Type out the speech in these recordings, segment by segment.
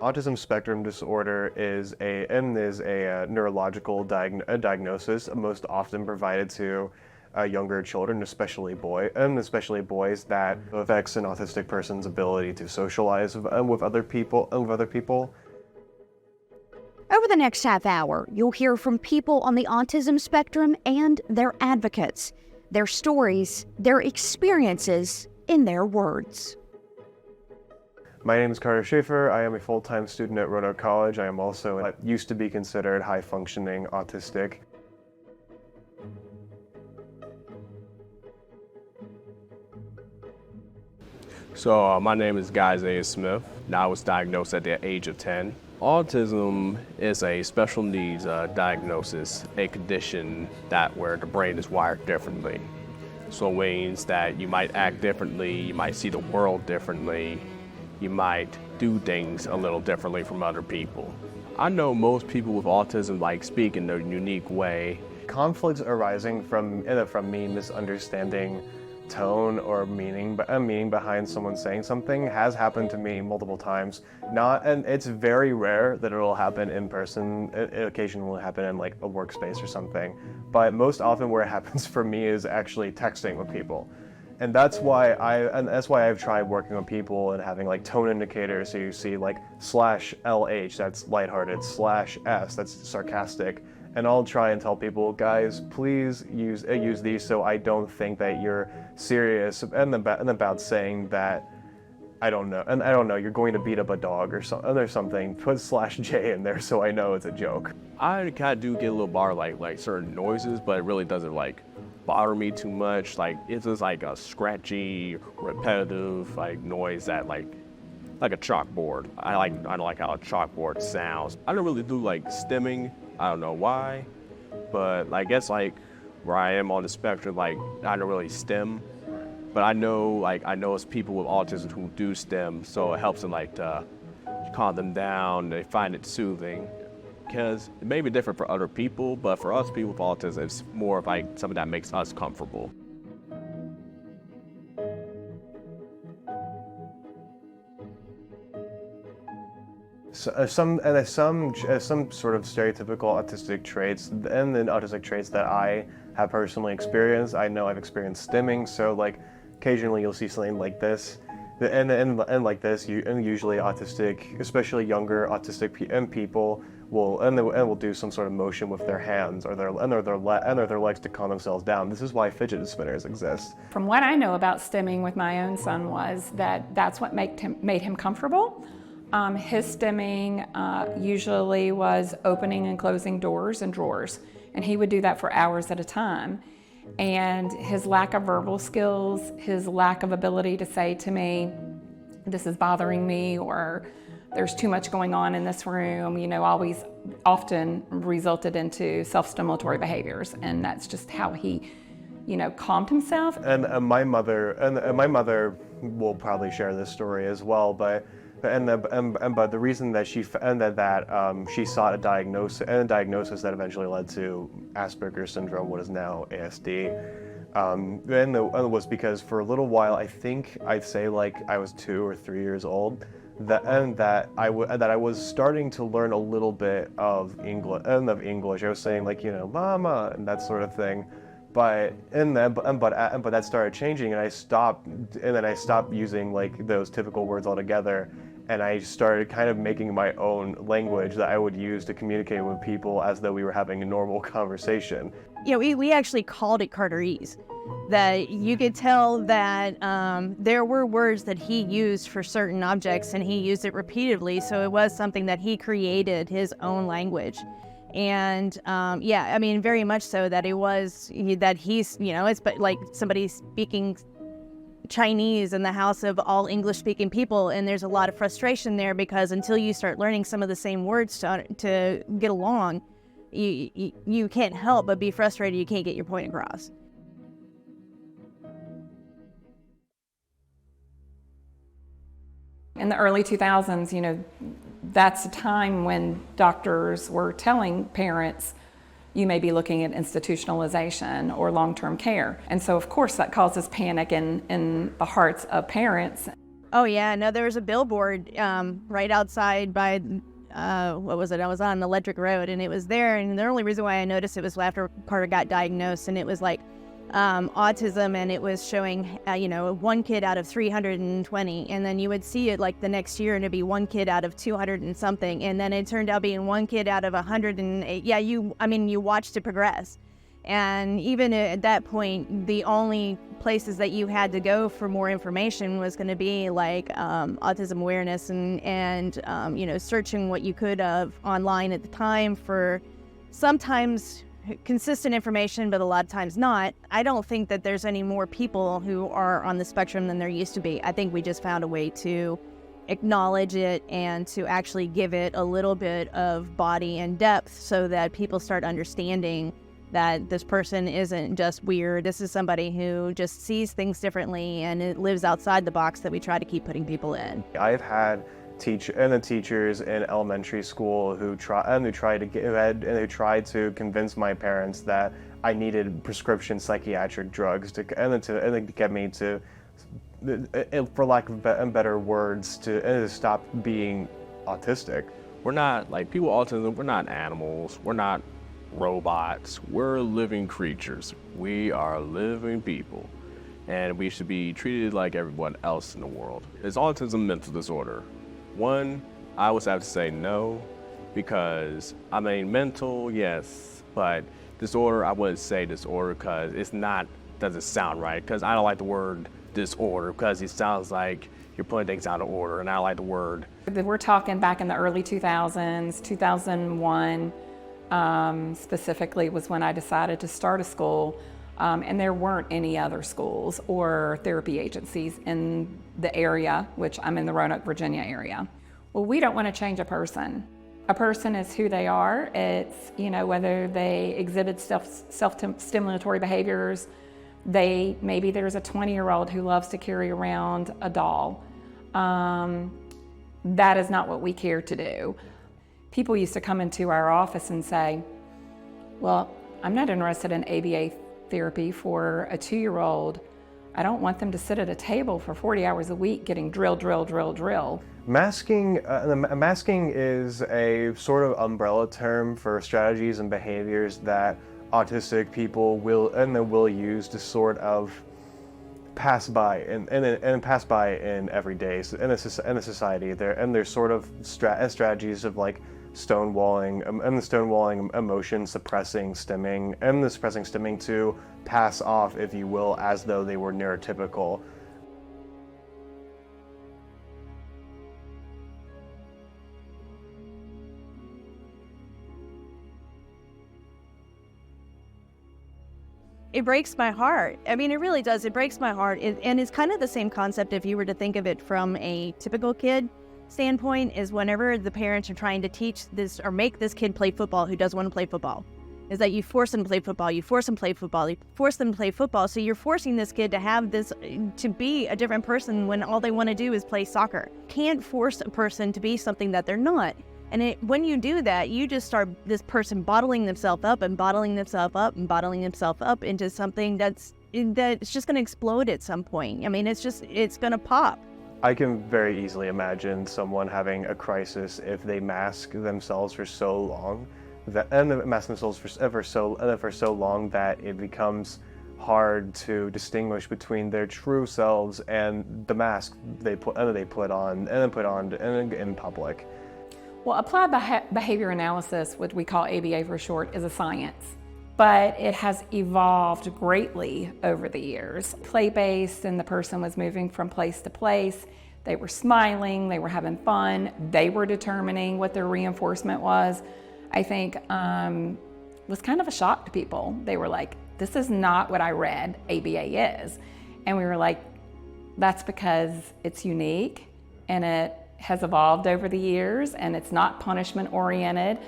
Autism spectrum disorder is a neurological diagnosis most often provided to younger children, especially boys, that affects an autistic person's ability to socialize with other people. Over the next half hour, you'll hear from people on the autism spectrum and their advocates, their stories, their experiences in their words. My name is Schaeffer. I am a full-time student at Roanoke College. I am also used to be considered high-functioning autistic. So my name is Isaiah Smith. Now I was diagnosed at the age of 10. Autism is a special needs diagnosis, a condition where the brain is wired differently. So it means that you might act differently, you might see the world differently, you might do things a little differently from other people. I know most people with autism speak in their unique way. Conflicts arising from me misunderstanding tone or meaning behind someone saying something has happened to me multiple times. And it's very rare that it'll happen in person. It occasionally will happen in a workspace or something. But most often where it happens for me is actually texting with people. And that's why I've tried working with people and having tone indicators. So you see /LH, that's lighthearted, /S, that's sarcastic. And I'll try and tell people, guys, please use these so I don't think that you're serious and about saying that, I don't know, you're going to beat up a dog or something. Put /J in there so I know it's a joke. I kind of do get a little bothered like certain noises, but it really doesn't bother me too much. It's just a scratchy, repetitive noise that like a chalkboard. I don't like how a chalkboard sounds. I don't really do stimming. I don't know why, but I guess where I am on the spectrum, I don't really stim. But I know it's people with autism who do stim, so it helps them to calm them down. They find it soothing. Because it may be different for other people, but for us people with autism, it's more of something that makes us comfortable. So, some sort of stereotypical autistic traits, and then autistic traits that I have personally experienced. I know I've experienced stimming, so occasionally you'll see something like this. And like this, usually autistic, especially younger autistic people will do some sort of motion with their hands or their legs to calm themselves down. This is why fidget spinners exist. From what I know about stimming with my own son was that's what made him comfortable. His stimming usually was opening and closing doors and drawers, and he would do that for hours at a time. And his lack of verbal skills, his lack of ability to say to me, this is bothering me, or there's too much going on in this room, always often resulted into self-stimulatory behaviors. And that's just how he, calmed himself. And my mother will probably share this story as well, but the reason that she sought a diagnosis that eventually led to Asperger's syndrome, what is now ASD, was because for a little while, I think I'd say I was 2 or 3 years old, that I was starting to learn a little bit of English. I was saying mama and that sort of thing. But that started changing, and I stopped using those typical words altogether, and I started kind of making my own language that I would use to communicate with people as though we were having a normal conversation. We actually called it Carterese. That you could tell that there were words that he used for certain objects, and he used it repeatedly. So it was something that he created his own language. And very much so that he's, it's like somebody speaking Chinese in the house of all English-speaking people, and there's a lot of frustration there because until you start learning some of the same words to get along, you can't help but be frustrated. You can't get your point across. In the early 2000s, that's a time when doctors were telling parents, you may be looking at institutionalization or long-term care. And so, of course, that causes panic in the hearts of parents. Oh yeah, no, there was a billboard right outside by what was it? I was on Electric Road, and it was there. And the only reason why I noticed it was after Carter got diagnosed, and it was like autism, and it was showing one kid out of 320, and then you would see it like the next year, and it'd be one kid out of 200 and something, and then it turned out being one kid out of 108. Yeah, you watched it progress. And even at that point, the only places that you had to go for more information was going to be like Autism Awareness and searching what you could of online at the time for sometimes consistent information, but a lot of times not. I don't think that there's any more people who are on the spectrum than there used to be. I think we just found a way to acknowledge it and to actually give it a little bit of body and depth so that people start understanding that this person isn't just weird. This is somebody who just sees things differently, and it lives outside the box that we try to keep putting people in. I've had teachers in elementary school who tried to convince my parents that I needed prescription psychiatric drugs to get me to, for lack of better words, to stop being autistic. We're not, like, people with autism, we're not animals, we're not robots, we're living creatures. We are living people, and we should be treated like everyone else in the world. Is autism mental disorder? One, I would have to say no, because, mental, yes, but disorder, I wouldn't say disorder because doesn't sound right, because I don't like the word disorder because it sounds like you're putting things out of order, and I don't like the word. We're talking back in the early 2000s, 2001, specifically was when I decided to start a school, and there weren't any other schools or therapy agencies in the area, which I'm in the Roanoke, Virginia area. Well, we don't want to change a person. A person is who they are. It's, whether they exhibit self-stimulatory behaviors. Maybe there's a 20-year-old who loves to carry around a doll. That is not what we care to do. People used to come into our office and say, well, I'm not interested in ABA therapy for a 2-year-old. I don't want them to sit at a table for 40 hours a week getting drill. Masking is a sort of umbrella term for strategies and behaviors that autistic people will use to sort of pass by and pass by in everyday in a society. There's sort of strategies of like stonewalling emotion, suppressing stimming to pass off, if you will, as though they were neurotypical. It breaks my heart. It really does. It breaks my heart. And it's kind of the same concept if you were to think of it from a typical kid standpoint, is whenever the parents are trying to teach this or make this kid play football who doesn't want to play football, is that you force them to play football, you force them to play football, you force them to play football. So you're forcing this kid to have this, to be a different person when all they want to do is play soccer. Can't force a person to be something that they're not. And when you do that, you just start this person bottling themselves up and bottling themselves up and bottling themselves up into something that's just going to explode at some point. It's going to pop. I can very easily imagine someone having a crisis if they mask themselves for so long that it becomes hard to distinguish between their true selves and the mask they put on in public. Well, applied behavior analysis, what we call ABA for short, is a science, but it has evolved greatly over the years. Play-based, and the person was moving from place to place. They were smiling, they were having fun, they were determining what their reinforcement was. I think was kind of a shock to people. They were like, this is not what I read ABA is. And we were like, that's because it's unique and it has evolved over the years and it's not punishment oriented.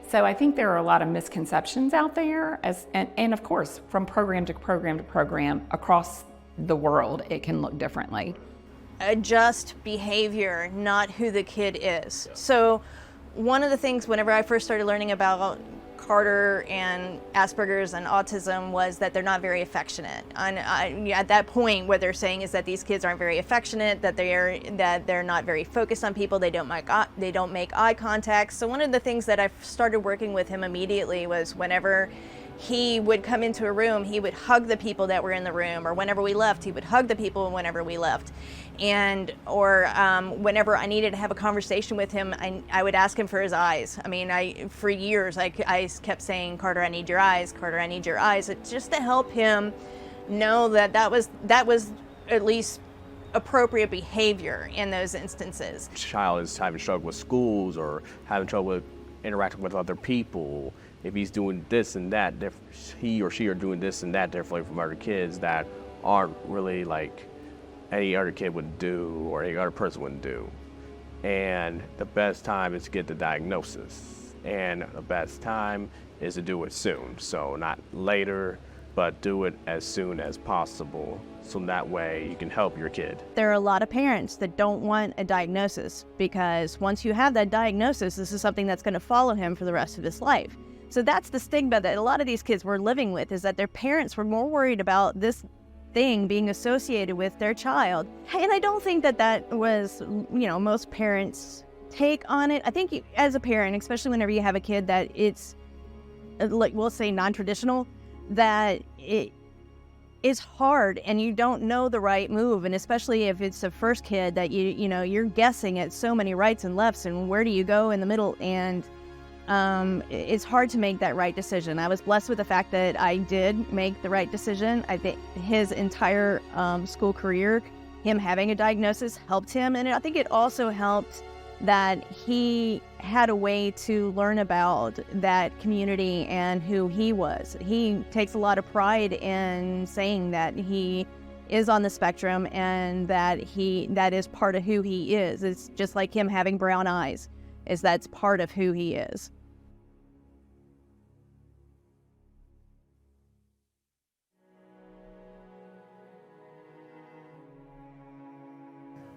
So I think there are a lot of misconceptions out there, and of course, from program to program to program across the world, it can look differently. Adjust behavior, not who the kid is. So one of the things whenever I first started learning about Carter and Asperger's and autism was that they're not very affectionate. And at that point, what they're saying is that these kids aren't very affectionate, that they're not very focused on people, they don't make eye contact. So one of the things that I started working with him immediately was whenever he would come into a room, he would hug the people that were in the room, or whenever we left, he would hug the people whenever we left. Or whenever I needed to have a conversation with him, I would ask him for his eyes. I mean, for years, I kept saying, Carter, I need your eyes, Carter, I need your eyes. It's just to help him know that was at least appropriate behavior in those instances. Child is having trouble with schools or having trouble with interacting with other people. If he's doing this and that, he or she are doing this and that differently from other kids that aren't really like any other kid would do or any other person would do. And the best time is to get the diagnosis. And the best time is to do it soon. So not later, but do it as soon as possible. So that way you can help your kid. There are a lot of parents that don't want a diagnosis because once you have that diagnosis, this is something that's going to follow him for the rest of his life. So that's the stigma that a lot of these kids were living with, is that their parents were more worried about this thing being associated with their child. And I don't think that was, most parents' take on it. I think as a parent, especially whenever you have a kid that it's, like we'll say non-traditional, that it is hard and you don't know the right move. And especially if it's the first kid that you're guessing at so many rights and lefts and where do you go in the middle, and it's hard to make that right decision. I was blessed with the fact that I did make the right decision. I think his entire school career, him having a diagnosis helped him. And I think it also helped that he had a way to learn about that community and who he was. He takes a lot of pride in saying that he is on the spectrum and that is part of who he is. It's just like him having brown eyes, that's part of who he is.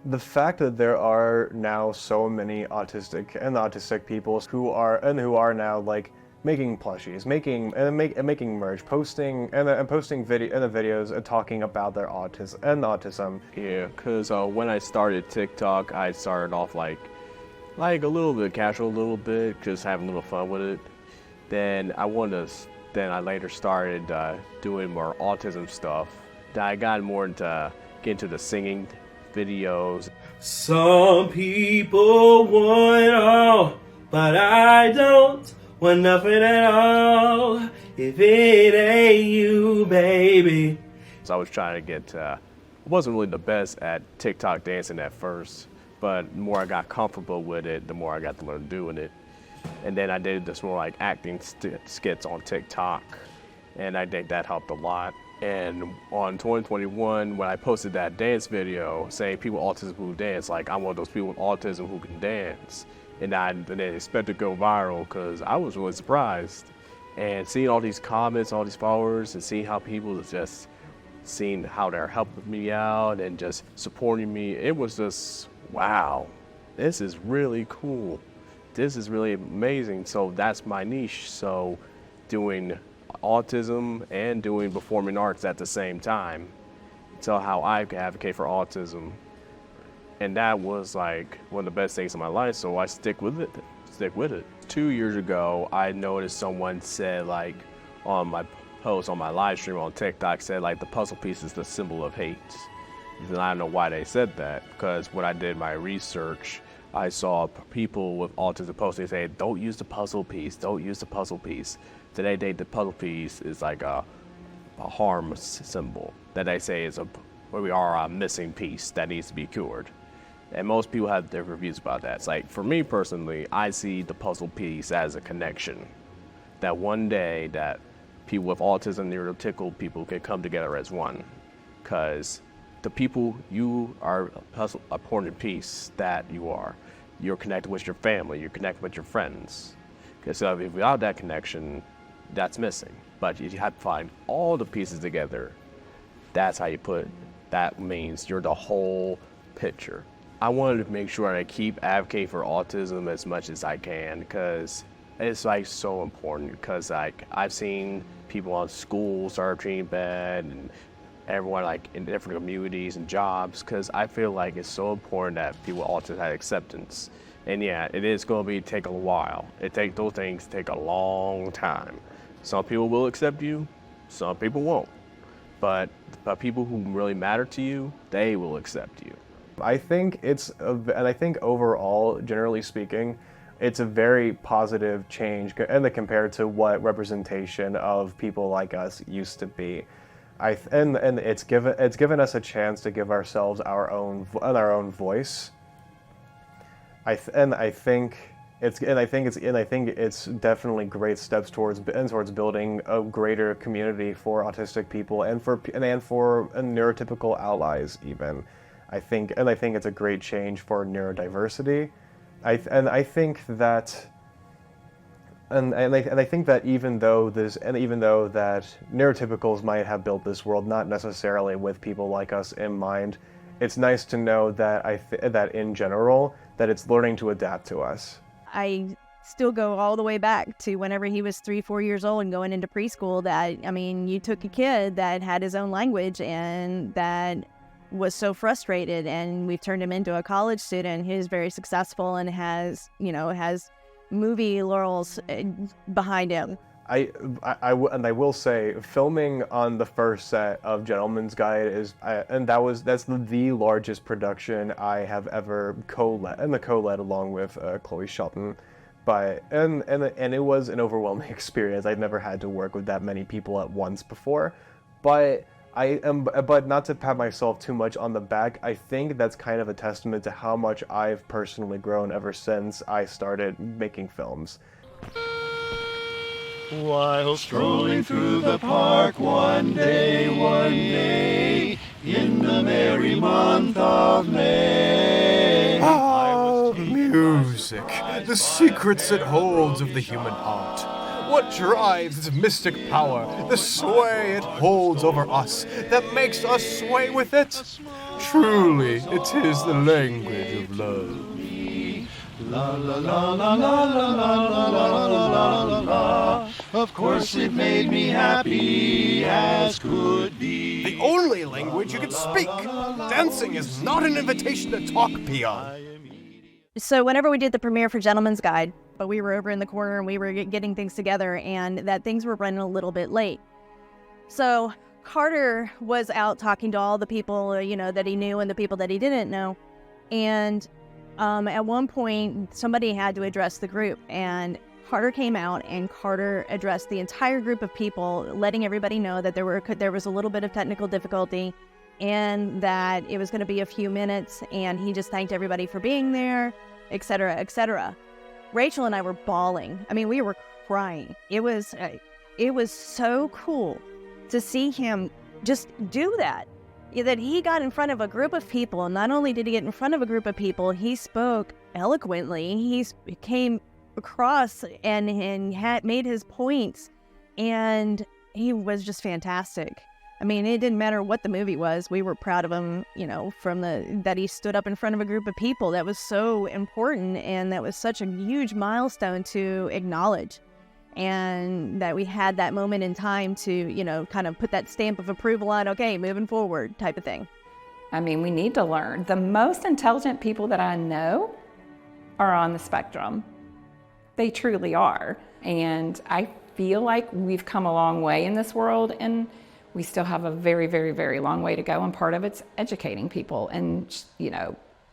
The fact that there are now so many autistic people who are now like making plushies, making merch, posting videos and talking about their autism. Yeah, because when I started TikTok, I started off like a little bit casual, a little bit, just having a little fun with it. Then I later started doing more autism stuff. Then I got more into the singing videos. Some people want all, but I don't want nothing at all. If it ain't you, baby. So I was trying to get, I wasn't really the best at TikTok dancing at first, but the more I got comfortable with it, the more I got to learn doing it. And then I did this more like acting skits on TikTok, and I think that helped a lot. And on 2021, when I posted that dance video saying people with autism who dance, like I'm one of those people with autism who can dance, and I didn't expect to go viral because I was really surprised. And seeing all these comments, all these followers, and seeing how people just seeing how they're helping me out and just supporting me, it was just, wow, this is really cool. This is really amazing. So that's my niche. So doing autism and doing performing arts at the same time. So how I advocate for autism. And that was like one of the best things in my life, so I stick with it. 2 years ago, I noticed someone said like on my post on my live stream on TikTok, said like the puzzle piece is the symbol of hate. And I don't know why they said that, because when I did my research, I saw people with autism posting saying, don't use the puzzle piece, don't use the puzzle piece. Today, the puzzle piece is like a harm symbol that they say is a missing piece that needs to be cured. And most people have their reviews about that. It's like, for me personally, I see the puzzle piece as a connection. That one day that people with autism, neurotypical people can come together as one. Because the people, you are a important piece that you are. You're connected with your family, you're connected with your friends. Because if without that connection, that's missing. But you have to find all the pieces together. That's how you put it. That means you're the whole picture. I wanted to make sure I keep advocating for autism as much as I can, because it's like so important because like I've seen people on school start treating bad and everyone like in different communities and jobs because I feel like it's so important that people also have acceptance. And yeah, it is going to take a while. Those things take a long time. Some people will accept you, some people won't. But people who really matter to you, they will accept you. I think and I think overall, generally speaking, it's a very positive change and compared to what representation of people like us used to be. And it's given us a chance to give ourselves our own voice. I think it's definitely great steps towards building a greater community for autistic people and for neurotypical allies even. I think it's a great change for neurodiversity. I think that even though that neurotypicals might have built this world not necessarily with people like us in mind, it's nice to know that that in general that it's learning to adapt to us. I still go all the way back to whenever he was 3-4 years old and going into preschool. That, I mean, you took a kid that had his own language and that was so frustrated, and we've turned him into a college student who's very successful and has movie laurels behind him. I will say, filming on the first set of Gentleman's Guide that's the largest production I have ever co-led along with Chloe Shelton, and it was an overwhelming experience. I'd never had to work with that many people at once before, but not to pat myself too much on the back, I think that's kind of a testament to how much I've personally grown ever since I started making films. While strolling through the park one day, in the merry month of May. Ah, music, the secrets it holds of the human heart. What drives its mystic power, the sway it holds over us, that makes us sway with it? Truly, it is the language of love. La la la la la la la la la la la la. Of course it made me happy as could be. The only language you can speak. Dancing is not an invitation to talk, peon. So whenever we did the premiere for Gentleman's Guide, but we were over in the corner and we were getting things together, and that things were running a little bit late. So Carter was out talking to all the people, that he knew and the people that he didn't know. And at one point, somebody had to address the group, and Carter came out and Carter addressed the entire group of people, letting everybody know that there was a little bit of technical difficulty and that it was going to be a few minutes, and he just thanked everybody for being there, etc., etc. Rachel and I were bawling. I mean, we were crying. It was so cool to see him just do that. That he got in front of a group of people. Not only did he get in front of a group of people, he spoke eloquently. He came across and had made his points, and he was just fantastic. I mean, it didn't matter what the movie was. We were proud of him, that he stood up in front of a group of people. That was so important, and that was such a huge milestone to acknowledge. And that we had that moment in time to, kind of put that stamp of approval on, okay, moving forward type of thing. I mean, we need to learn. The most intelligent people that I know are on the spectrum. They truly are. And I feel like we've come a long way in this world, and we still have a very, very, very long way to go. And part of it's educating people and,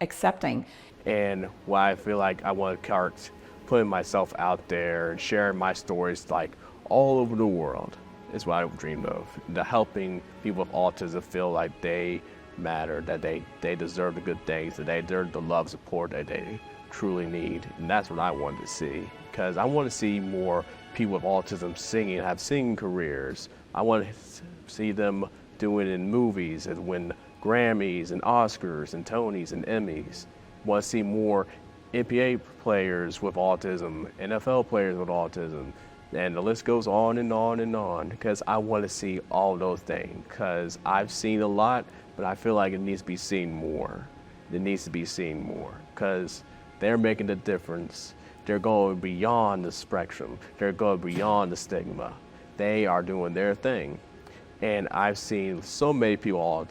accepting. And why I feel like I want to start putting myself out there and sharing my stories like all over the world is what I dreamed of. The helping people with autism feel like they matter, that they deserve the good things, that they deserve the love, support that they truly need. And that's what I wanted to see, because I want to see more people with autism singing, have singing careers. I want to see them doing it in movies and win Grammys and Oscars and Tonys and Emmys. I want to see more NBA players with autism, NFL players with autism, and the list goes on and on and on, because I want to see all those things, because I've seen a lot, but I feel like it needs to be seen more. It needs to be seen more, because they're making the difference. They're going beyond the spectrum. They're going beyond the stigma. They are doing their thing. And I've seen so many people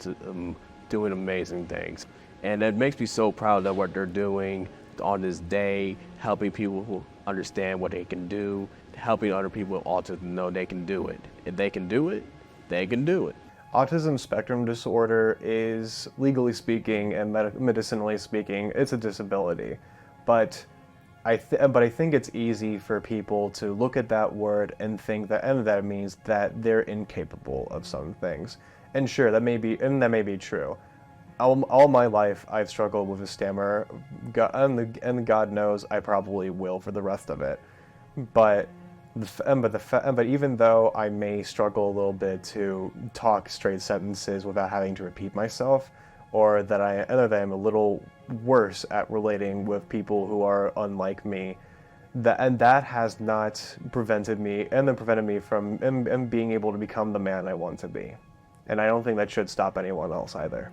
doing amazing things. And it makes me so proud of what they're doing on this day, helping people who understand what they can do, helping other people with autism know they can do it. If they can do it, they can do it. Autism spectrum disorder is, legally speaking and medicinally speaking, it's a disability. But I think it's easy for people to look at that word and think that, and that means that they're incapable of some things. And sure, that may be true. All my life, I've struggled with a stammer, and God knows I probably will for the rest of it. But even though I may struggle a little bit to talk straight sentences without having to repeat myself, or that I am a little worse at relating with people who are unlike me, that has not prevented me from being able to become the man I want to be. And I don't think that should stop anyone else either.